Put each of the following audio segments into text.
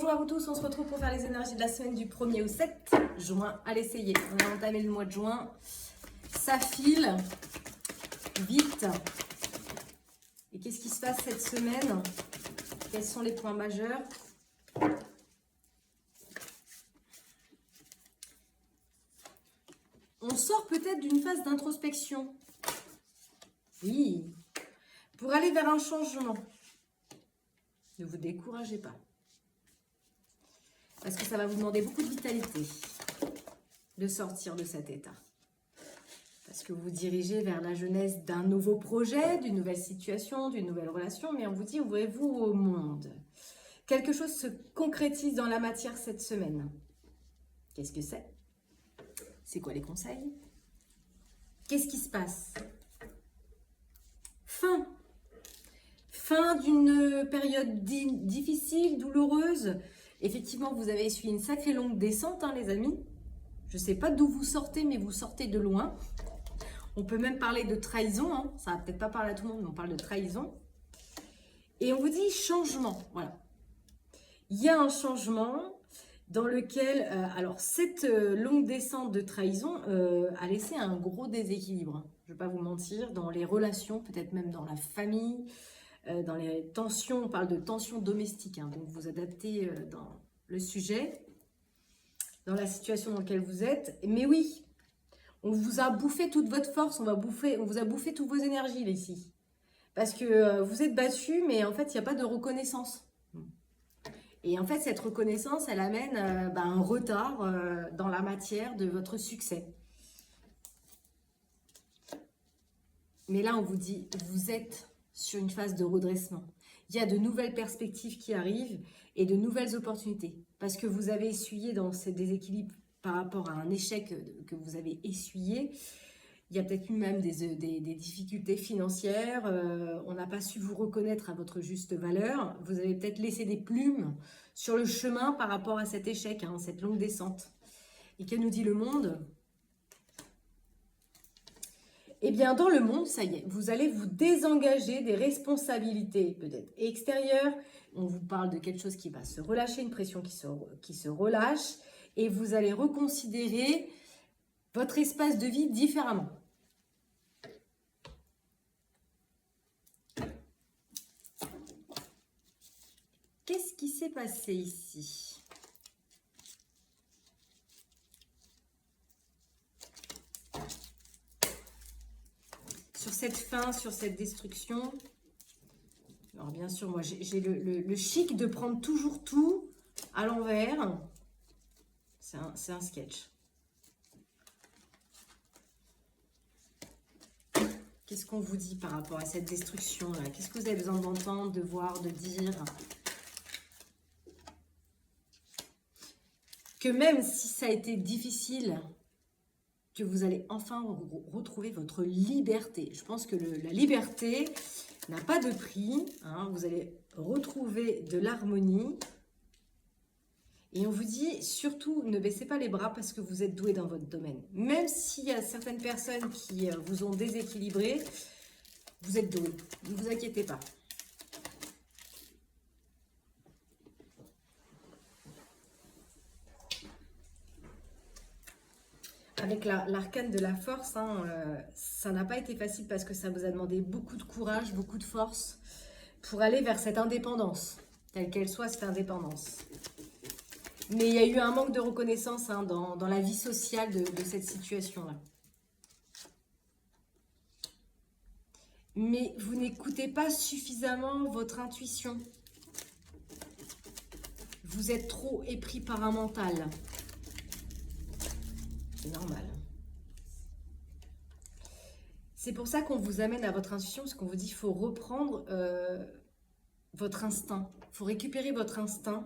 Bonjour à vous tous, on se retrouve pour faire les énergies de la semaine du 1er au 7 juin. Allez, ça y est, on a entamé le mois de juin. Ça file vite. Et qu'est-ce qui se passe cette semaine? Quels sont les points majeurs? On sort peut-être d'une phase d'introspection. Oui, pour aller vers un changement. Ne vous découragez pas. Parce que ça va vous demander beaucoup de vitalité de sortir de cet état. Parce que vous vous dirigez vers la genèse d'un nouveau projet, d'une nouvelle situation, d'une nouvelle relation, mais on vous dit, ouvrez-vous au monde. Quelque chose se concrétise dans la matière cette semaine. Qu'est-ce que c'est? C'est quoi les conseils? Qu'est-ce qui se passe? Fin d'une période difficile, douloureuse. Effectivement, vous avez essuyé une sacrée longue descente, hein, les amis. Je ne sais pas d'où vous sortez, mais vous sortez de loin. On peut même parler de trahison. Hein. Ça ne va peut-être pas parler à tout le monde, mais on parle de trahison. Et on vous dit changement. Voilà. Il y a un changement dans lequel... alors, cette longue descente de trahison a laissé un gros déséquilibre. Je ne vais pas vous mentir. Dans les relations, peut-être même dans la famille... dans les tensions, on parle de tensions domestiques, hein, donc vous adaptez dans le sujet, dans la situation dans laquelle vous êtes. Mais oui, on vous a bouffé toute votre force, on vous a bouffé toutes vos énergies là, ici. Parce que vous êtes battu, mais en fait, il n'y a pas de reconnaissance. Et en fait, cette reconnaissance, elle amène un retard dans la matière de votre succès. Mais là, on vous dit, vous êtes sur une phase de redressement. Il y a de nouvelles perspectives qui arrivent et de nouvelles opportunités. Parce que vous avez essuyé dans ces déséquilibres par rapport à un échec que vous avez essuyé. Il y a peut-être eu même des difficultés financières. On n'a pas su vous reconnaître à votre juste valeur. Vous avez peut-être laissé des plumes sur le chemin par rapport à cet échec, hein, cette longue descente. Et que nous dit le monde ? Eh bien, dans le monde, ça y est, vous allez vous désengager des responsabilités peut-être extérieures. On vous parle de quelque chose qui va se relâcher, une pression qui se relâche. Et vous allez reconsidérer votre espace de vie différemment. Qu'est-ce qui s'est passé ici ? Sur cette fin, sur cette destruction. Alors bien sûr, moi j'ai le chic de prendre toujours tout à l'envers. C'est un sketch. Qu'est-ce qu'on vous dit par rapport à cette destruction-là? Qu'est-ce que vous avez besoin d'entendre, de voir, de dire? Que même si ça a été difficile, que vous allez enfin retrouver votre liberté. Je pense que la liberté n'a pas de prix. Hein, vous allez retrouver de l'harmonie. Et on vous dit, surtout, ne baissez pas les bras parce que vous êtes doué dans votre domaine. Même s'il y a certaines personnes qui vous ont déséquilibré, vous êtes doué. Ne vous inquiétez pas. Avec l'arcane de la force, hein, ça n'a pas été facile parce que ça vous a demandé beaucoup de courage, beaucoup de force pour aller vers cette indépendance, telle qu'elle soit cette indépendance. Mais il y a eu un manque de reconnaissance hein, dans la vie sociale de cette situation-là. Mais vous n'écoutez pas suffisamment votre intuition. Vous êtes trop épris par un mental. C'est normal. C'est pour ça qu'on vous amène à votre intuition, parce qu'on vous dit qu'il faut reprendre votre instinct. Il faut récupérer votre instinct.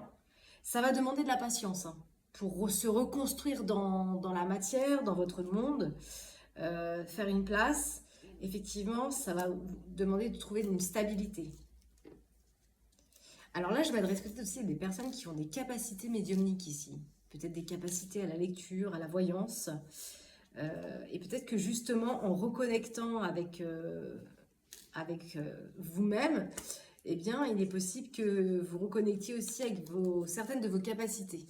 Ça va demander de la patience hein, pour se reconstruire dans la matière, dans votre monde, faire une place. Effectivement, ça va vous demander de trouver une stabilité. Alors là, je m'adresse peut-être aussi à des personnes qui ont des capacités médiumniques ici. Peut-être des capacités à la lecture, à la voyance. Et peut-être que justement, en reconnectant avec vous-même, eh bien, il est possible que vous reconnectiez aussi avec certaines de vos capacités.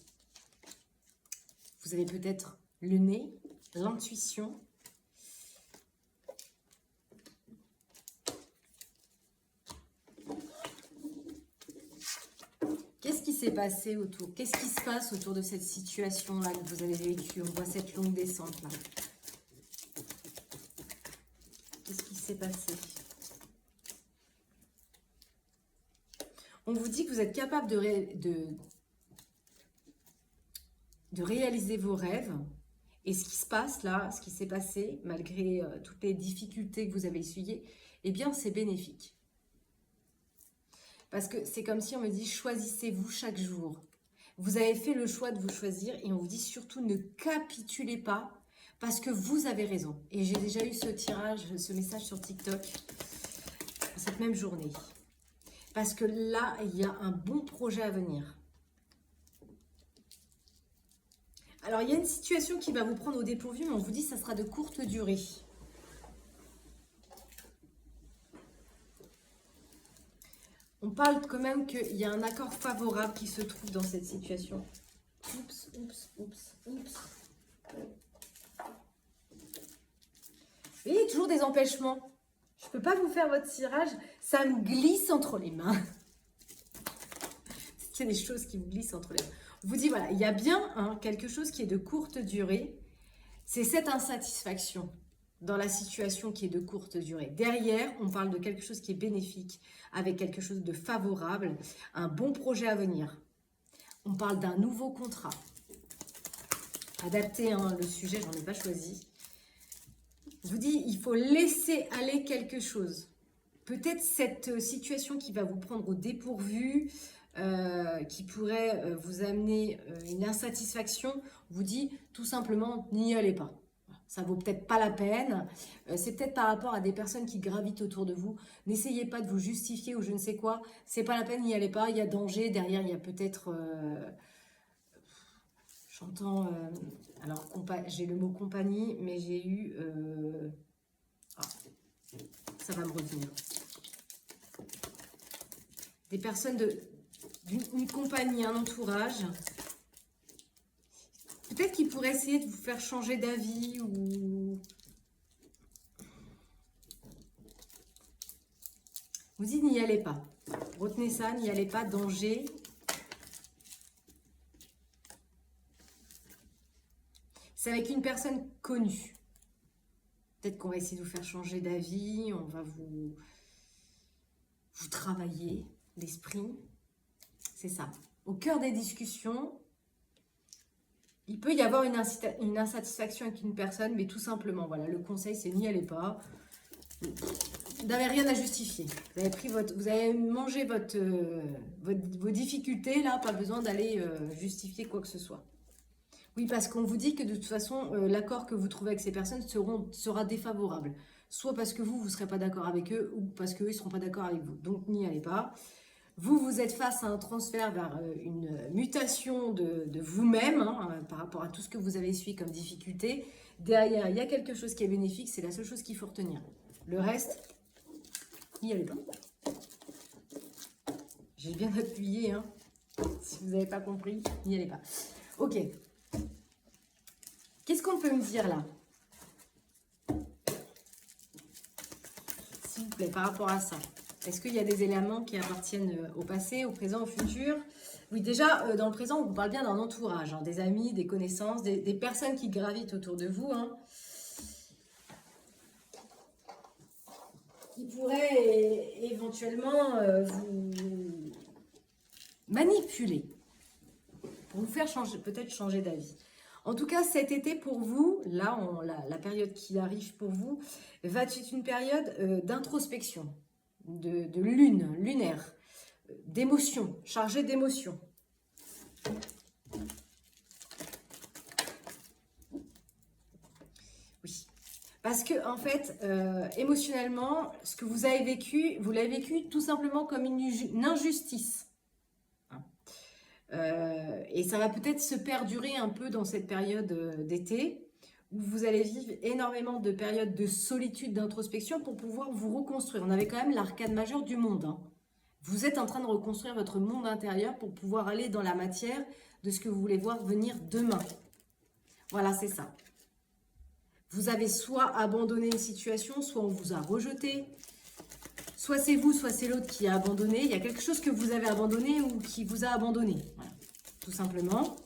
Vous avez peut-être le nez, l'intuition. Qu'est-ce qui s'est passé autour? Qu'est-ce qui se passe autour de cette situation-là que vous avez vécue? On voit cette longue descente là. Qu'est-ce qui s'est passé? On vous dit que vous êtes capable de réaliser vos rêves. Et ce qui se passe là, ce qui s'est passé, malgré toutes les difficultés que vous avez essuyées, eh bien, c'est bénéfique. Parce que c'est comme si on me dit, choisissez-vous chaque jour. Vous avez fait le choix de vous choisir et on vous dit surtout ne capitulez pas parce que vous avez raison. Et j'ai déjà eu ce tirage, ce message sur TikTok cette même journée. Parce que là, il y a un bon projet à venir. Alors, il y a une situation qui va vous prendre au dépourvu, mais on vous dit que ça sera de courte durée. On parle quand même qu'il y a un accord favorable qui se trouve dans cette situation. Oups, oups, oups, oups. Vous voyez, toujours des empêchements. Je ne peux pas vous faire votre tirage, ça me glisse entre les mains. Il y a des choses qui vous glissent entre les mains. On vous dit, voilà, il y a bien quelque chose qui est de courte durée. C'est cette insatisfaction dans la situation qui est de courte durée. Derrière, on parle de quelque chose qui est bénéfique, avec quelque chose de favorable, un bon projet à venir. On parle d'un nouveau contrat. Adapté, le sujet, j'en ai pas choisi. Je vous dis, il faut laisser aller quelque chose. Peut-être cette situation qui va vous prendre au dépourvu, qui pourrait vous amener une insatisfaction, vous dit tout simplement, n'y allez pas. Ça vaut peut-être pas la peine. C'est peut-être par rapport à des personnes qui gravitent autour de vous. N'essayez pas de vous justifier ou je ne sais quoi. C'est pas la peine, n'y allez pas. Il y a danger. Derrière, il y a peut-être... j'entends... alors, j'ai le mot compagnie, mais j'ai eu... ça va me revenir. Des personnes d'une compagnie, un entourage... Peut-être qu'il pourrait essayer de vous faire changer d'avis ou... Vous dites n'y allez pas. Retenez ça, n'y allez pas, danger. C'est avec une personne connue. Peut-être qu'on va essayer de vous faire changer d'avis, on va vous travailler l'esprit. C'est ça. Au cœur des discussions, il peut y avoir une insatisfaction avec une personne, mais tout simplement, voilà, le conseil, c'est n'y allez pas. Vous n'avez rien à justifier. Vous avez mangé vos difficultés, là, pas besoin d'aller justifier quoi que ce soit. Oui, parce qu'on vous dit que de toute façon, l'accord que vous trouvez avec ces personnes sera défavorable. Soit parce que vous ne serez pas d'accord avec eux, ou parce qu'eux ne seront pas d'accord avec vous. Donc, n'y allez pas. Vous êtes face à un transfert vers une mutation de vous-même, par rapport à tout ce que vous avez suivi comme difficulté. Derrière, il y a quelque chose qui est bénéfique, c'est la seule chose qu'il faut retenir. Le reste, n'y allez pas. J'ai bien appuyé, si vous n'avez pas compris, n'y allez pas. Ok. Qu'est-ce qu'on peut me dire là? S'il vous plaît, par rapport à ça. Est-ce qu'il y a des éléments qui appartiennent au passé, au présent, au futur? Oui, déjà, dans le présent, on vous parle bien d'un entourage, des amis, des connaissances, des personnes qui gravitent autour de vous. Qui pourraient éventuellement vous manipuler pour vous faire peut-être changer d'avis. En tout cas, cet été pour vous, là, la période qui arrive pour vous, va être une période d'introspection. De lunaire, d'émotions, chargée d'émotions. Oui, parce que en fait, émotionnellement, ce que vous avez vécu, vous l'avez vécu tout simplement comme une injustice. Et ça va peut-être se perdurer un peu dans cette période d'été, où vous allez vivre énormément de périodes de solitude, d'introspection pour pouvoir vous reconstruire. On avait quand même l'arcane majeure du monde. Vous êtes en train de reconstruire votre monde intérieur pour pouvoir aller dans la matière de ce que vous voulez voir venir demain. Voilà, c'est ça. Vous avez soit abandonné une situation, soit on vous a rejeté. Soit c'est vous, soit c'est l'autre qui a abandonné. Il y a quelque chose que vous avez abandonné ou qui vous a abandonné. Voilà, tout simplement.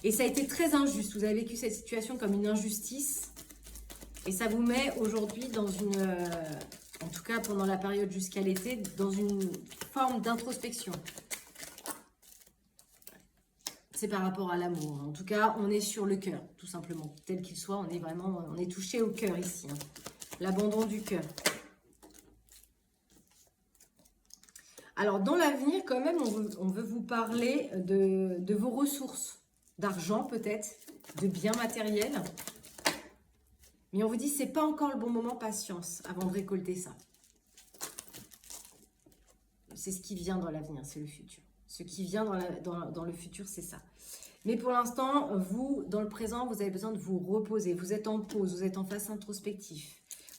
Et ça a été très injuste. Vous avez vécu cette situation comme une injustice. Et ça vous met aujourd'hui dans une... en tout cas pendant la période jusqu'à l'été, dans une forme d'introspection. C'est par rapport à l'amour. En tout cas, on est sur le cœur, tout simplement. Tel qu'il soit, on est vraiment... On est touché au cœur ici. Hein. L'abandon du cœur. Alors, dans l'avenir, quand même, on veut vous parler de vos ressources, d'argent peut-être, de biens matériels. Mais on vous dit, c'est pas encore le bon moment, patience, avant de récolter ça. C'est ce qui vient dans l'avenir, c'est le futur. Ce qui vient dans le futur, c'est ça. Mais pour l'instant, vous, dans le présent, vous avez besoin de vous reposer. Vous êtes en pause, vous êtes en phase introspective.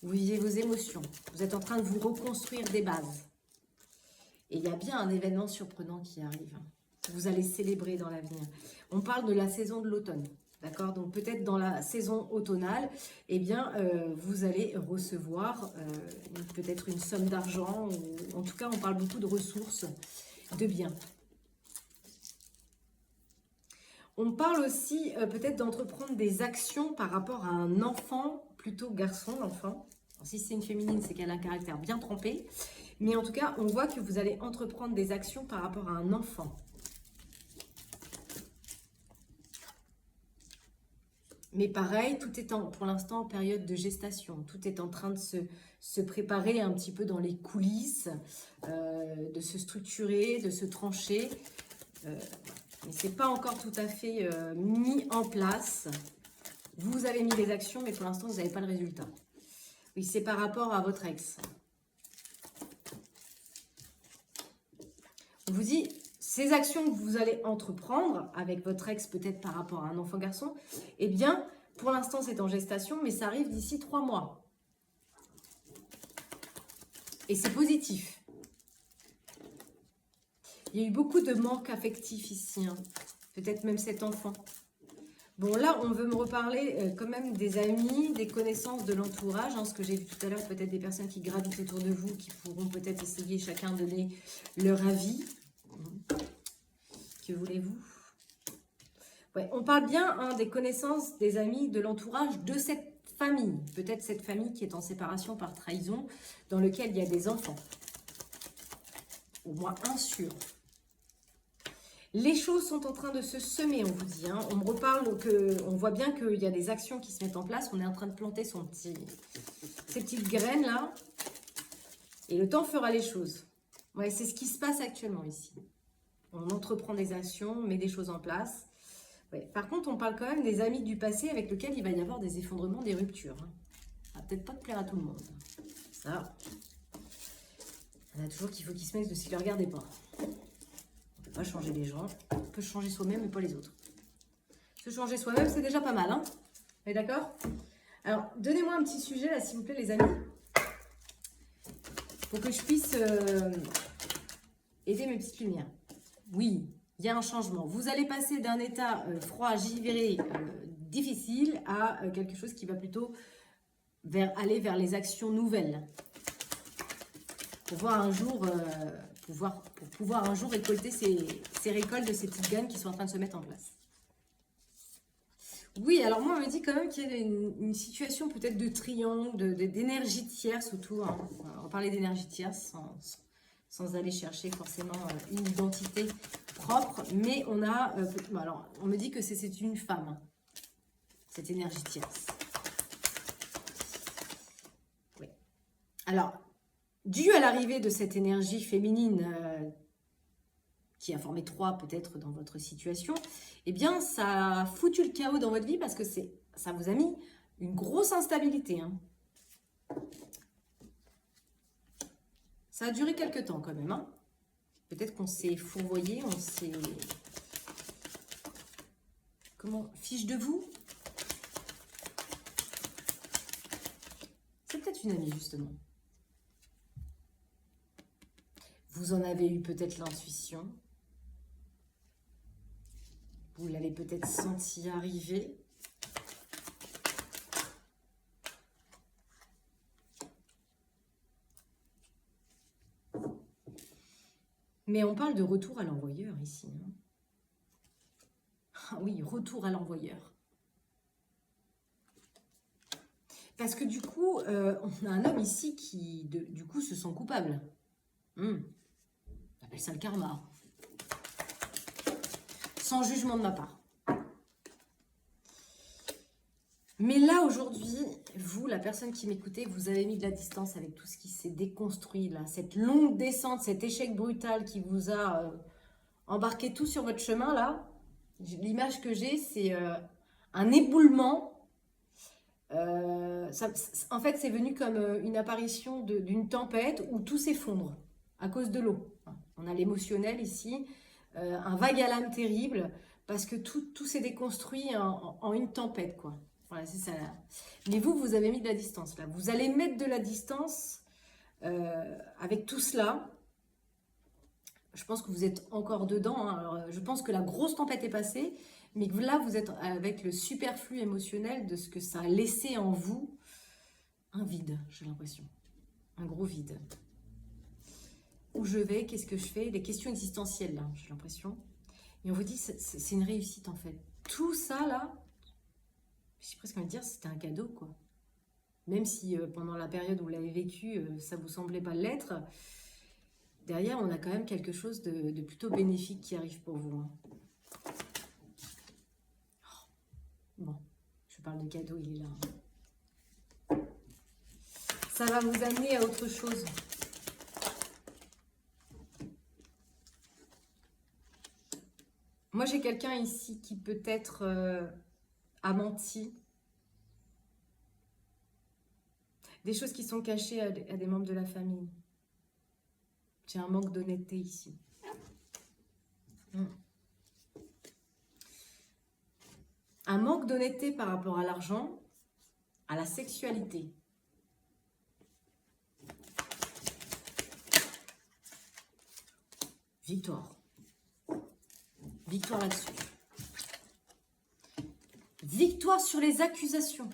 Vous vivez vos émotions. Vous êtes en train de vous reconstruire des bases. Et il y a bien un événement surprenant qui arrive. Vous allez célébrer dans l'avenir. On parle de la saison de l'automne. D'accord? Donc peut-être dans la saison automnale, eh bien, vous allez recevoir peut-être une somme d'argent. En tout cas, on parle beaucoup de ressources, de biens. On parle aussi peut-être d'entreprendre des actions par rapport à un enfant, plutôt garçon, l'enfant. Si c'est une féminine, c'est qu'elle a un caractère bien trempé. Mais en tout cas, on voit que vous allez entreprendre des actions par rapport à un enfant. Mais pareil, tout est pour l'instant en période de gestation. Tout est en train de se préparer un petit peu dans les coulisses, de se structurer, de se trancher. Mais ce n'est pas encore tout à fait mis en place. Vous avez mis les actions, mais pour l'instant, vous n'avez pas le résultat. Oui, c'est par rapport à votre ex. On vous dit, ces actions que vous allez entreprendre avec votre ex, peut-être par rapport à un enfant garçon, eh bien, pour l'instant, c'est en gestation, mais ça arrive d'ici 3 mois. Et c'est positif. Il y a eu beaucoup de manque affectif ici, hein. Peut-être même cet enfant. Bon, là, on veut me reparler quand même des amis, des connaissances, de l'entourage. Hein, ce que j'ai vu tout à l'heure, peut-être des personnes qui gravitent autour de vous, qui pourront peut-être essayer chacun de donner leur avis. Que voulez-vous? Ouais, on parle bien hein, des connaissances, des amis, de l'entourage de cette famille. Peut-être cette famille qui est en séparation par trahison, dans lequel il y a des enfants. Au moins un sûr. Les choses sont en train de se semer, on vous dit. Hein. On me reparle, on voit bien qu'il y a des actions qui se mettent en place. On est en train de planter ces petites graines là. Et le temps fera les choses. Ouais, c'est ce qui se passe actuellement ici. On entreprend des actions, met des choses en place. Ouais. Par contre, on parle quand même des amis du passé avec lesquels il va y avoir des effondrements, des ruptures. Hein. Ça va peut-être pas plaire à tout le monde. Ça, il y en a toujours qu'il faut qu'ils se mettent de ce qu'ils ne regardent pas. On ne peut pas changer les gens. On peut changer soi-même, mais pas les autres. Se changer soi-même, c'est déjà pas mal. Hein. Vous êtes d'accord? Alors, donnez-moi un petit sujet, là, s'il vous plaît, les amis. Pour que je puisse aider mes petites lumières. Oui, il y a un changement. Vous allez passer d'un état froid, givré, difficile à quelque chose qui va plutôt aller vers les actions nouvelles. Pour pouvoir un jour récolter ces récoltes de ces petites graines qui sont en train de se mettre en place. Oui, alors moi on me dit quand même qu'il y a une situation peut-être de triangle, d'énergie tierce autour. Hein. On parlait d'énergie tierce sans aller chercher forcément une identité propre, mais on a, alors on me dit que c'est une femme, hein, cette énergie tierce. Oui. Alors, dû à l'arrivée de cette énergie féminine qui a formé 3 peut-être dans votre situation, eh bien ça a foutu le chaos dans votre vie parce que ça vous a mis une grosse instabilité. Hein. Ça a duré quelques temps quand même. Hein. Peut-être qu'on s'est fourvoyé, on s'est... Comment? Fiche de vous? C'est peut-être une amie justement. Vous en avez eu peut-être l'intuition. Vous l'avez peut-être senti arriver. Mais on parle de retour à l'envoyeur ici. Hein. Ah oui, retour à l'envoyeur. Parce que du coup, on a un homme ici qui, du coup, se sent coupable. On appelle ça le karma. Sans jugement de ma part. Mais là, aujourd'hui, vous, la personne qui m'écoutez, vous avez mis de la distance avec tout ce qui s'est déconstruit, là. Cette longue descente, cet échec brutal qui vous a embarqué tout sur votre chemin, là. L'image que j'ai, c'est un éboulement. En fait, c'est venu comme une apparition d'une tempête où tout s'effondre à cause de l'eau. On a l'émotionnel ici, un vague à l'âme terrible, parce que tout s'est déconstruit en une tempête, quoi. Voilà, c'est ça. Mais vous avez mis de la distance, là. Vous allez mettre de la distance avec tout cela. Je pense que vous êtes encore dedans. Hein. Alors, je pense que la grosse tempête est passée, mais que là, vous êtes avec le superflu émotionnel de ce que ça a laissé en vous. Un vide, j'ai l'impression. Un gros vide. Où je vais, qu'est-ce que je fais? Des questions existentielles, là, j'ai l'impression. Et on vous dit, c'est une réussite, en fait. Tout ça, là, j'ai presque envie de dire, c'était un cadeau, quoi. Même si pendant la période où vous l'avez vécu, ça vous semblait pas l'être, derrière, on a quand même quelque chose de plutôt bénéfique qui arrive pour vous. Hein. Bon, je parle de cadeau, il est là. Hein. Ça va vous amener à autre chose. Moi, j'ai quelqu'un ici qui peut-être a menti. Des choses qui sont cachées à des membres de la famille. J'ai un manque d'honnêteté ici. Un manque d'honnêteté par rapport à l'argent, à la sexualité. Victoire. Victoire là-dessus. Victoire sur les accusations.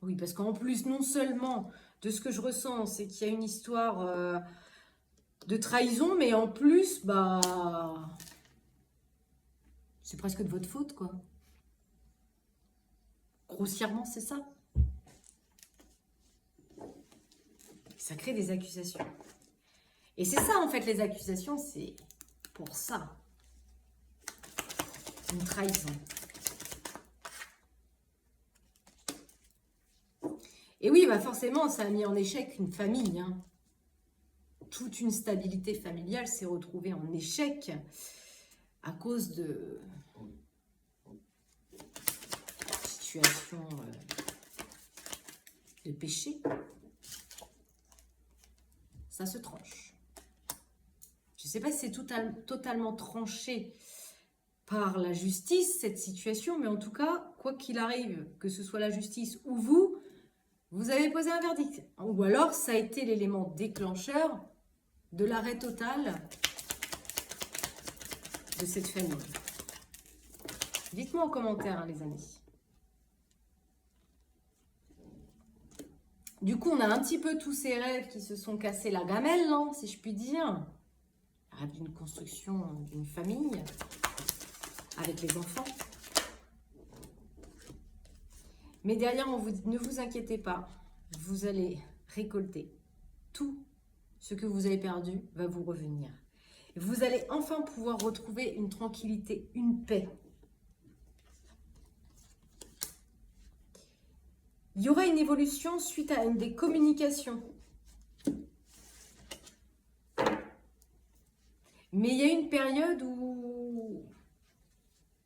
Oui, parce qu'en plus, non seulement de ce que je ressens, c'est qu'il y a une histoire de trahison, mais en plus, bah, c'est presque de votre faute, quoi. Grossièrement, c'est ça. Ça crée des accusations. Et c'est ça, en fait, les accusations, c'est pour ça. Une trahison. Et oui, bah forcément, ça a mis en échec une famille. Hein. Toute une stabilité familiale s'est retrouvée en échec à cause de situations de péché. Ça se tranche. Je ne sais pas si c'est totalement tranché par la justice, cette situation, mais en tout cas, quoi qu'il arrive, que ce soit la justice ou vous avez posé un verdict. Ou alors, ça a été l'élément déclencheur de l'arrêt total de cette famille. Dites-moi en commentaire, hein, les amis. Du coup, on a un petit peu tous ces rêves qui se sont cassés la gamelle, hein, si je puis dire. Rêve d'une construction d'une famille avec les enfants. Mais derrière, ne vous inquiétez pas, vous allez récolter tout ce que vous avez perdu va vous revenir. Vous allez enfin pouvoir retrouver une tranquillité, une paix. Il y aura une évolution suite à des communications. Mais il y a une période où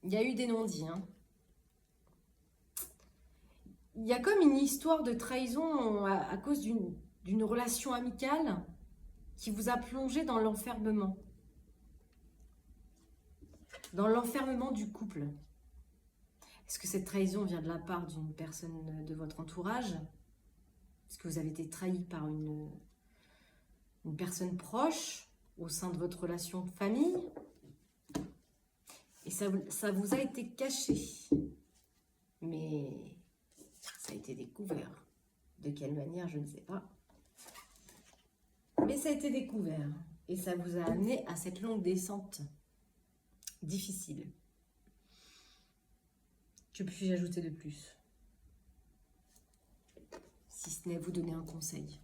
il y a eu des non-dits. Hein. Il y a comme une histoire de trahison à cause d'une relation amicale qui vous a plongé dans l'enfermement. Dans l'enfermement du couple. Est-ce que cette trahison vient de la part d'une personne de votre entourage? Est-ce que vous avez été trahi par une personne proche? au sein de votre relation de famille. Et ça vous a été caché. Mais ça a été découvert. De quelle manière, je ne sais pas. Mais ça a été découvert. Et ça vous a amené à cette longue descente difficile. Que puis-je ajouter de plus? Si ce n'est vous donner un conseil.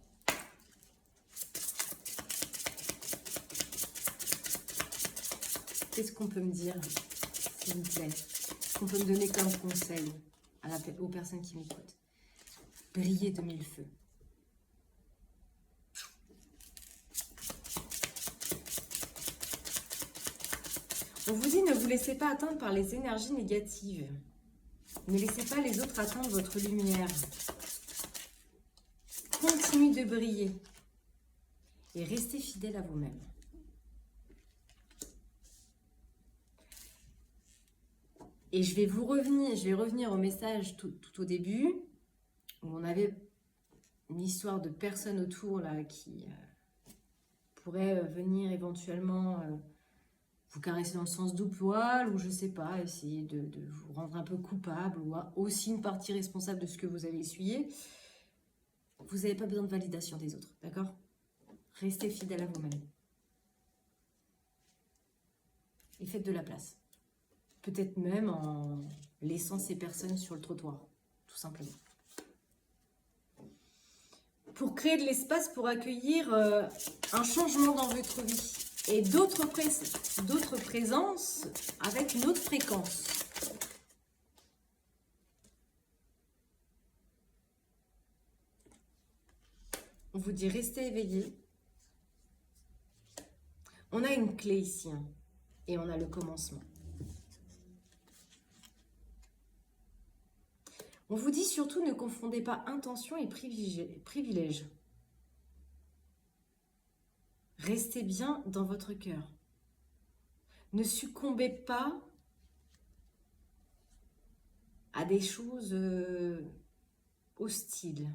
Qu'est-ce qu'on peut me dire, s'il vous plaît? Qu'est-ce qu'on peut me donner comme conseil aux personnes qui m'écoutent? Briller de mille feux. On vous dit, ne vous laissez pas atteindre par les énergies négatives. Ne laissez pas les autres atteindre votre lumière. Continuez de briller. Et restez fidèle à vous-même. Et je vais revenir au message tout au début, où on avait une histoire de personnes autour là qui pourraient venir éventuellement vous caresser dans le sens du poil, ou je sais pas, essayer de vous rendre un peu coupable, ou aussi une partie responsable de ce que vous avez essuyé. Vous n'avez pas besoin de validation des autres, d'accord? Restez fidèle à vous-même. Et faites de la place. Peut-être même en laissant ces personnes sur le trottoir, tout simplement. Pour créer de l'espace pour accueillir un changement dans votre vie. Et d'autres présences avec une autre fréquence. On vous dit restez éveillés. On a une clé ici, hein, et on a le commencement. On vous dit surtout ne confondez pas intention et privilège. Restez bien dans votre cœur. Ne succombez pas à des choses hostiles.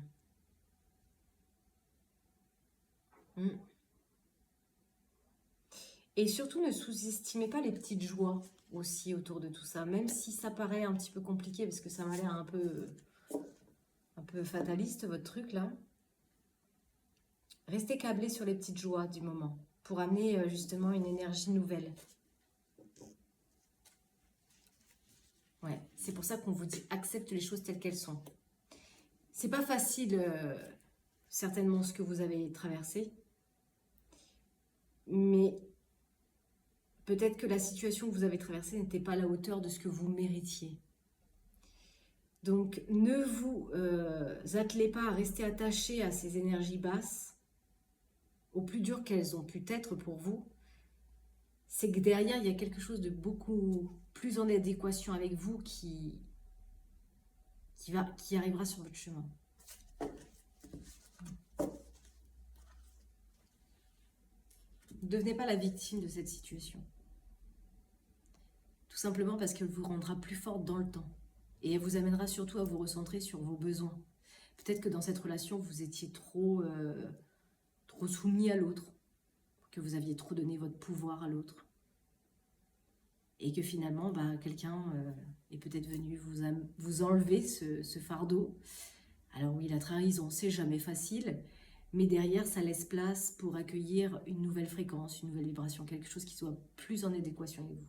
Et surtout, ne sous-estimez pas les petites joies aussi autour de tout ça, même si ça paraît un petit peu compliqué, parce que ça m'a l'air un peu fataliste, votre truc là. Restez câblés sur les petites joies du moment, pour amener justement une énergie nouvelle. Ouais, c'est pour ça qu'on vous dit accepte les choses telles qu'elles sont. C'est pas facile, certainement, ce que vous avez traversé, mais peut-être que la situation que vous avez traversée n'était pas à la hauteur de ce que vous méritiez. Donc, ne vous attelez pas à rester attaché à ces énergies basses, au plus dur qu'elles ont pu être pour vous. C'est que derrière, il y a quelque chose de beaucoup plus en adéquation avec vous qui arrivera sur votre chemin. Ne devenez pas la victime de cette situation. Tout simplement parce qu'elle vous rendra plus forte dans le temps. Et elle vous amènera surtout à vous recentrer sur vos besoins. Peut-être que dans cette relation, vous étiez trop soumis à l'autre. Que vous aviez trop donné votre pouvoir à l'autre. Et que finalement, quelqu'un est peut-être venu vous enlever ce fardeau. Alors oui, la trahison, c'est jamais facile. Mais derrière, ça laisse place pour accueillir une nouvelle fréquence, une nouvelle vibration, quelque chose qui soit plus en adéquation avec vous.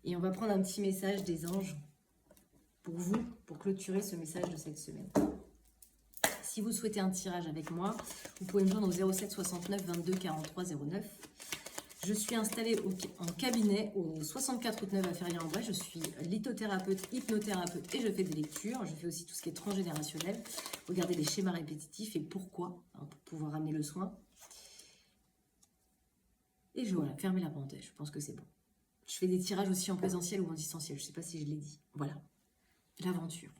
Et on va prendre un petit message des anges pour vous, pour clôturer ce message de cette semaine. Si vous souhaitez un tirage avec moi, vous pouvez me joindre au 07 69 22 43 09. Je suis installée en cabinet au 64 route 9 à Ferrières-en-Bray. Je suis lithothérapeute, hypnothérapeute et je fais des lectures. Je fais aussi tout ce qui est transgénérationnel. Regardez les schémas répétitifs et pourquoi, pour pouvoir amener le soin. Et voilà, fermez la parenthèse, je pense que c'est bon. Je fais des tirages aussi en présentiel ou en distanciel, je ne sais pas si je l'ai dit. Voilà, l'aventure.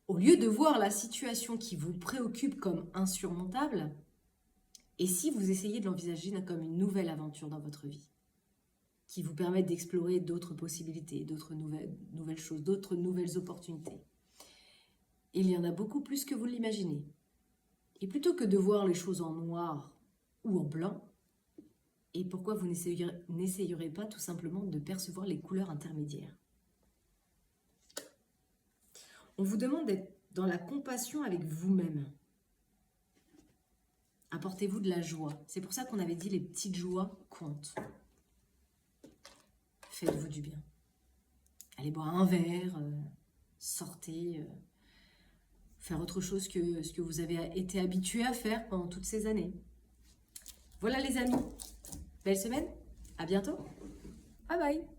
Au lieu de voir la situation qui vous préoccupe comme insurmontable, et si vous essayez de l'envisager comme une nouvelle aventure dans votre vie, qui vous permet d'explorer d'autres possibilités, d'autres nouvelles choses, d'autres nouvelles opportunités. Il y en a beaucoup plus que vous l'imaginez. Et plutôt que de voir les choses en noir ou en blanc? Et pourquoi vous n'essayerez pas tout simplement de percevoir les couleurs intermédiaires? On vous demande d'être dans la compassion avec vous-même. Apportez-vous de la joie. C'est pour ça qu'on avait dit les petites joies comptent. Faites-vous du bien. Allez boire un verre, sortez, faire autre chose que ce que vous avez été habitué à faire pendant toutes ces années. Voilà les amis. Belle semaine. À bientôt. Bye bye.